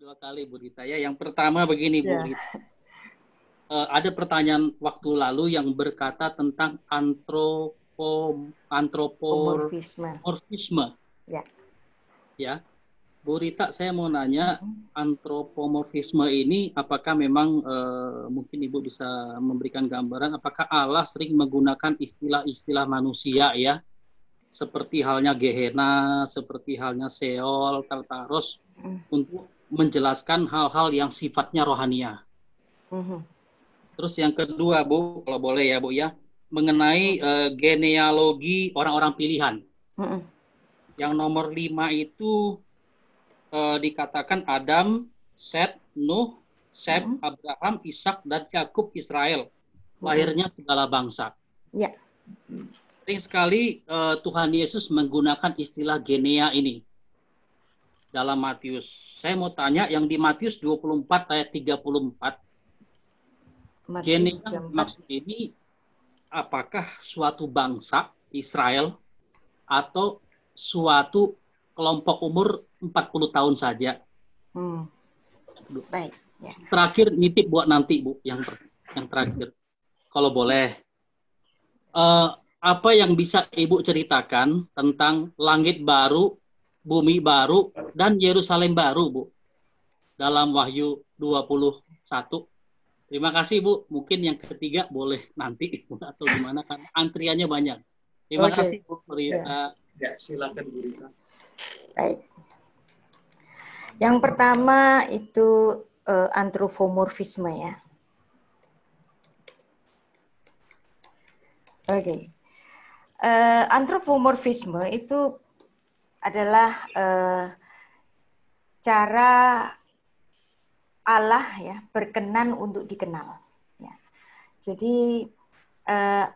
Dua kali Bu Rita ya. Yang pertama begini Bu Ya. Rita. Ada pertanyaan waktu lalu yang berkata tentang Homorfisme. antropomorfisme. Ya. Ya, Bu Rita, saya mau nanya antropomorfisme ini apakah memang mungkin Ibu bisa memberikan gambaran apakah Allah sering menggunakan istilah-istilah manusia ya, seperti halnya Gehenna, seperti halnya Sheol, Tartarus untuk menjelaskan hal-hal yang sifatnya rohania. Terus yang kedua, Bu, kalau boleh ya, Bu ya, mengenai genealogi orang-orang pilihan. Yang nomor 5 itu dikatakan Adam, Set, Nuh, Sem, Abraham, Ishak, dan Yakub, Israel. Lahirnya segala bangsa. Ya. Sering sekali Tuhan Yesus menggunakan istilah genea ini dalam Matius. Saya mau tanya yang di Matius 24 ayat 34. Genea maksud ini apakah suatu bangsa Israel atau suatu kelompok umur 40 tahun saja? Baik. Ya. Terakhir nitip buat nanti Bu, yang terakhir. Kalau boleh. Apa yang bisa Ibu ceritakan tentang langit baru, bumi baru, dan Yerusalem baru, Bu? Dalam Wahyu 21. Terima kasih, Bu. Mungkin yang ketiga boleh nanti atau gimana, kan antriannya banyak. Terima kasih, Bu. Ya, silakan, Bu Rita. Baik. Yang pertama itu antropomorfisme ya. Oke. Antropomorfisme itu adalah cara Allah ya berkenan untuk dikenal. Ya. Jadi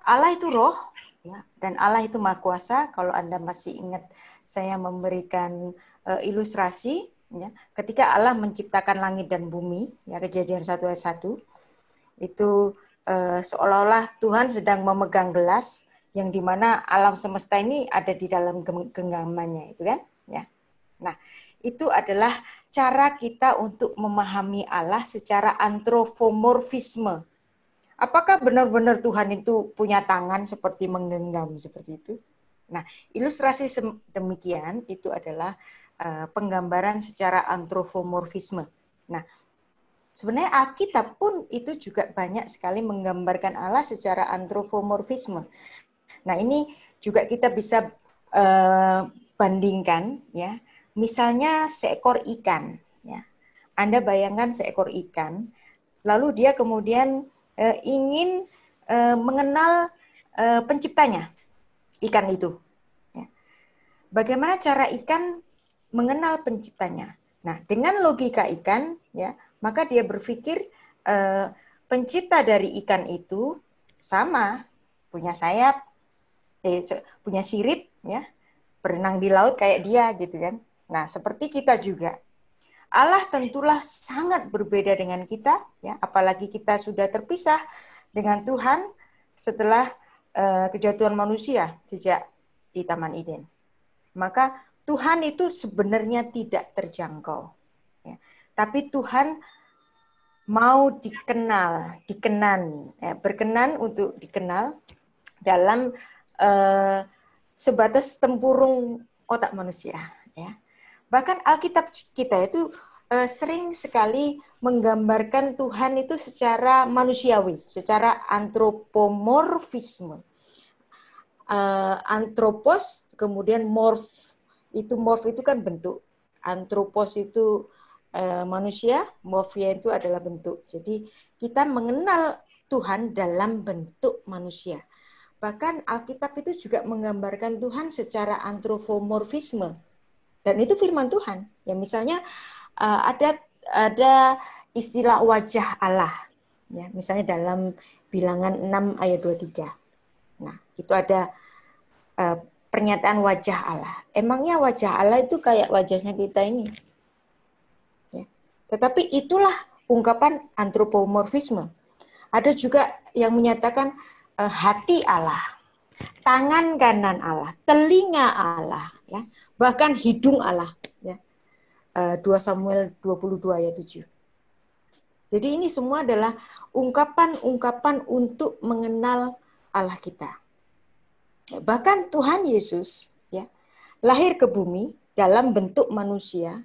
Allah itu roh, ya, dan Allah itu maha kuasa. Kalau Anda masih ingat, saya memberikan ilustrasi, ya, ketika Allah menciptakan langit dan bumi, ya, Kejadian 1 ayat 1, itu seolah-olah Tuhan sedang memegang gelas yang dimana alam semesta ini ada di dalam genggamannya, itu kan, ya. Nah, itu adalah cara kita untuk memahami Allah secara antropomorfisme. Apakah benar-benar Tuhan itu punya tangan seperti menggenggam seperti itu? Nah, ilustrasi demikian itu adalah penggambaran secara antropomorfisme. Nah, sebenarnya Alkitab pun itu juga banyak sekali menggambarkan Allah secara antropomorfisme. Nah, ini juga kita bisa bandingkan, ya. Misalnya seekor ikan, ya. Anda bayangkan seekor ikan, lalu dia kemudian ingin mengenal penciptanya, ikan itu. Ya. Bagaimana cara ikan mengenal penciptanya? Nah, dengan logika ikan, ya, maka dia berpikir pencipta dari ikan itu sama, punya sayap, punya sirip, ya, berenang di laut kayak dia, gitu kan. Nah, seperti kita juga. Allah tentulah sangat berbeda dengan kita, ya, apalagi kita sudah terpisah dengan Tuhan setelah kejatuhan manusia sejak di Taman Eden. Maka Tuhan itu sebenarnya tidak terjangkau, ya. Tapi Tuhan mau berkenan untuk dikenal dalam sebatas tempurung otak manusia, ya. Bahkan Alkitab kita itu sering sekali menggambarkan Tuhan itu secara manusiawi, secara antropomorfisme. Antropos, kemudian morf itu kan bentuk. Antropos itu manusia, morfia itu adalah bentuk. Jadi kita mengenal Tuhan dalam bentuk manusia. Bahkan Alkitab itu juga menggambarkan Tuhan secara antropomorfisme. Dan itu firman Tuhan. Ya, misalnya ada istilah wajah Allah. Ya, misalnya dalam Bilangan 6 ayat 23. Nah, itu ada pernyataan wajah Allah. Emangnya wajah Allah itu kayak wajahnya kita ini? Ya. Tetapi itulah ungkapan antropomorfisme. Ada juga yang menyatakan hati Allah, tangan kanan Allah, telinga Allah, ya, bahkan hidung Allah. Ya. 2 Samuel 22 ayat 7. Jadi ini semua adalah ungkapan-ungkapan untuk mengenal Allah kita. Bahkan Tuhan Yesus ya lahir ke bumi dalam bentuk manusia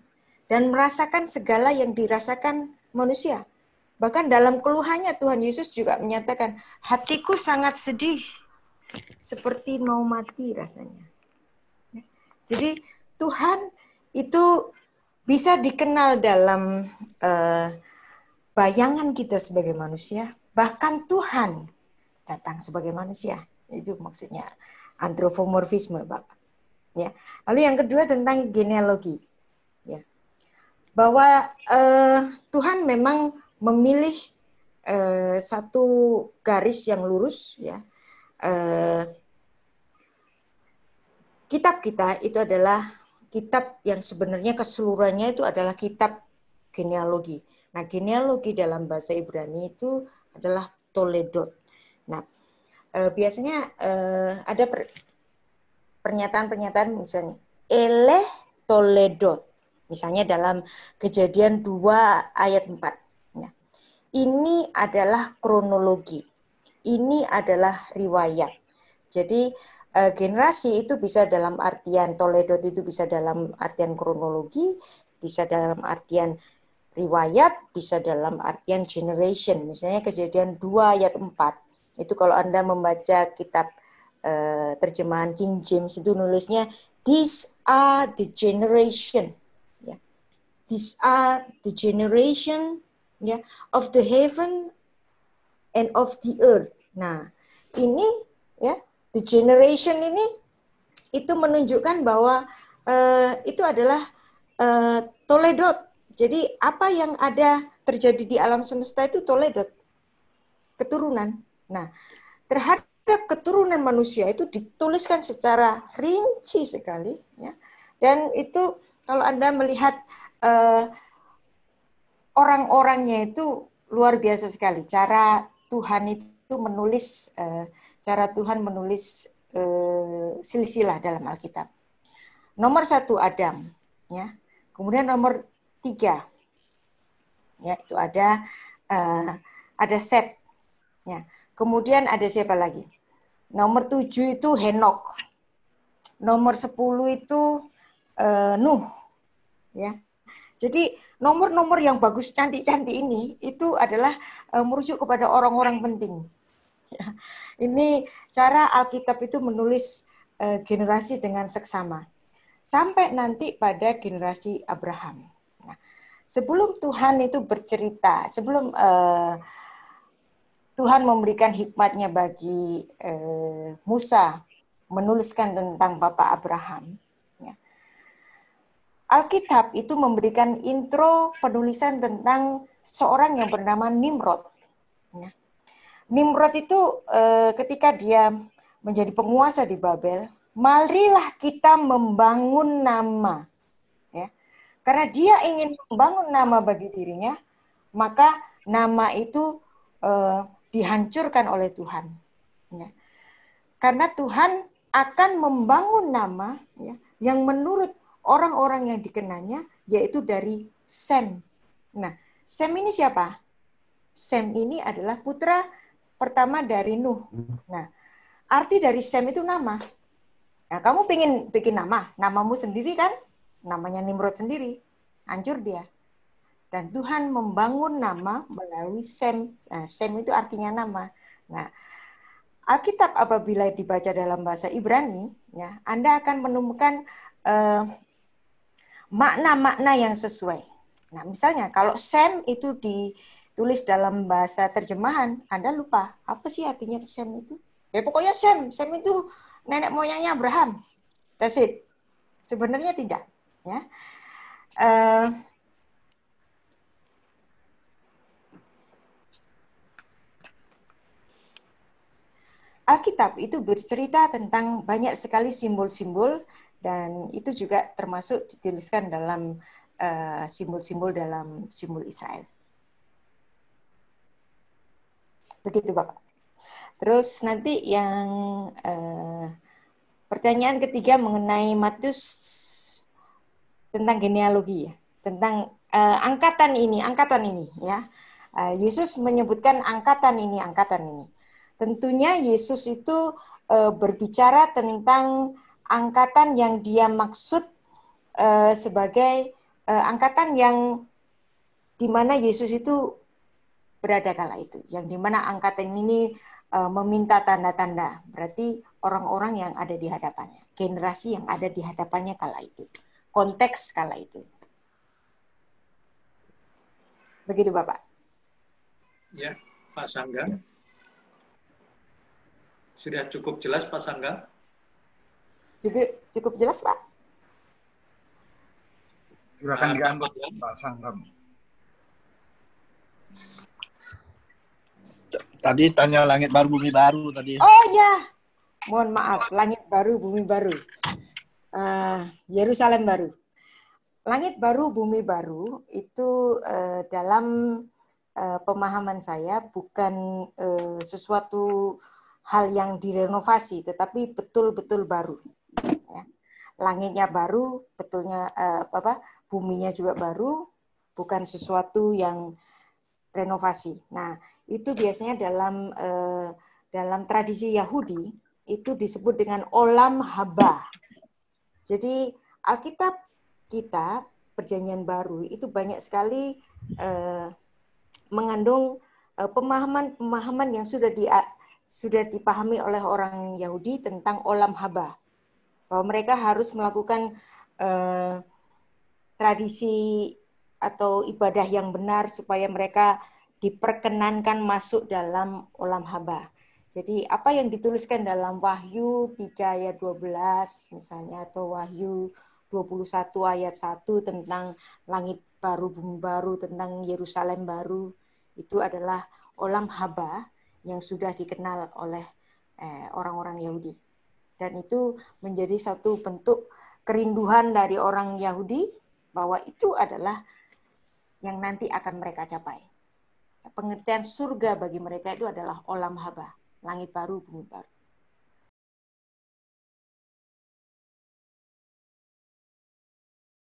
dan merasakan segala yang dirasakan manusia. Bahkan dalam keluhannya Tuhan Yesus juga menyatakan, hatiku sangat sedih, seperti mau mati rasanya. Jadi Tuhan itu bisa dikenal dalam bayangan kita sebagai manusia, bahkan Tuhan datang sebagai manusia. Itu maksudnya antropomorfisme, Bapak. Ya. Lalu yang kedua tentang genealogi. Ya. Bahwa Tuhan memang memilih satu garis yang lurus, ya. Kitab kita itu adalah kitab yang sebenarnya keseluruhannya itu adalah kitab genealogi. Nah, genealogi dalam bahasa Ibrani itu adalah Toledot. Nah, biasanya ada pernyataan-pernyataan misalnya Eleh Toledot. Misalnya dalam Kejadian 2 ayat 4. Nah, ini adalah kronologi. Ini adalah riwayat. Jadi generasi itu bisa dalam artian Toledot itu bisa dalam artian kronologi, bisa dalam artian riwayat, bisa dalam artian generation. Misalnya Kejadian 2 ayat 4. Itu kalau Anda membaca kitab terjemahan King James itu nulisnya these are the generation. Ya. These are the generation ya, of the heaven and of the earth. Nah, ini ya the generation ini itu menunjukkan bahwa itu adalah Toledot. Jadi apa yang ada terjadi di alam semesta itu Toledot, keturunan. Nah, terhadap keturunan manusia itu dituliskan secara rinci sekali, ya. Dan itu kalau Anda melihat orang-orangnya itu luar biasa sekali. Cara Tuhan itu menulis, silsilah dalam Alkitab. Nomor 1 Adam, ya. Kemudian nomor 3, ya itu ada Set, ya. Kemudian ada siapa lagi? Nomor 7 itu Henok. Nomor 10 itu Nuh, ya. Jadi nomor-nomor yang bagus, cantik-cantik ini itu adalah merujuk kepada orang-orang penting. Ya. Ini cara Alkitab itu menulis generasi dengan seksama. Sampai nanti pada generasi Abraham. Nah, sebelum Tuhan itu bercerita, sebelum Tuhan memberikan hikmatnya bagi Musa menuliskan tentang Bapak Abraham, Alkitab itu memberikan intro penulisan tentang seorang yang bernama Nimrod. Nimrod itu ketika dia menjadi penguasa di Babel, marilah kita membangun nama. Ya. Karena dia ingin membangun nama bagi dirinya, maka nama itu dihancurkan oleh Tuhan. Ya. Karena Tuhan akan membangun nama ya, yang menurut orang-orang yang dikenalnya, yaitu dari Sem. Nah, Sem ini siapa? Sem ini adalah putra pertama dari Nuh. Nah, arti dari Sem itu nama. Nah, kamu pengen bikin nama, namamu sendiri kan? Namanya Nimrod sendiri. Hancur dia. Dan Tuhan membangun nama melalui Sem. Nah, Sem itu artinya nama. Nah, Alkitab apabila dibaca dalam bahasa Ibrani, ya, Anda akan menemukan makna-makna yang sesuai. Nah, misalnya kalau Sem itu ditulis dalam bahasa terjemahan, Anda lupa apa sih artinya Sem itu? Ya pokoknya Sem itu nenek moyangnya Abraham. That's it. Sebenarnya tidak. Ya. Alkitab itu bercerita tentang banyak sekali simbol-simbol dan itu juga termasuk dituliskan dalam simbol-simbol dalam simbol Israel. Begitu, Bapak. Terus nanti yang pertanyaan ketiga mengenai Matius tentang genealogi ya. tentang angkatan ini ya. Yesus menyebutkan angkatan ini. Tentunya Yesus itu berbicara tentang angkatan yang dia maksud sebagai angkatan yang di mana Yesus itu berada kala itu, yang di mana angkatan ini meminta tanda-tanda, berarti orang-orang yang ada di hadapannya, generasi yang ada di hadapannya kala itu, konteks kala itu. Begitu Bapak. Ya, Pak Sangga. Sudah cukup jelas Pak Sangga? Cukup jelas Pak? Silakan diangkat Pak Sangga. Tadi tanya langit baru, bumi baru tadi. Oh ya, mohon maaf, langit baru, bumi baru. Yerusalem baru. Langit baru, bumi baru itu dalam pemahaman saya bukan sesuatu hal yang direnovasi, tetapi betul-betul baru. Ya. Langitnya baru, betulnya buminya juga baru, bukan sesuatu yang renovasi. Nah, itu biasanya dalam tradisi Yahudi itu disebut dengan olam haba. Jadi Alkitab kita Perjanjian Baru itu banyak sekali mengandung pemahaman-pemahaman yang sudah dipahami oleh orang Yahudi tentang olam haba, bahwa mereka harus melakukan tradisi atau ibadah yang benar supaya mereka diperkenankan masuk dalam olam haba. Jadi apa yang dituliskan dalam Wahyu 3 ayat 12 misalnya, atau Wahyu 21 ayat 1 tentang langit baru, bumi baru, tentang Yerusalem baru, itu adalah olam haba yang sudah dikenal oleh orang-orang Yahudi. Dan itu menjadi satu bentuk kerinduan dari orang Yahudi bahwa itu adalah yang nanti akan mereka capai. Pengertian surga bagi mereka itu adalah olam haba, langit baru, bumi baru.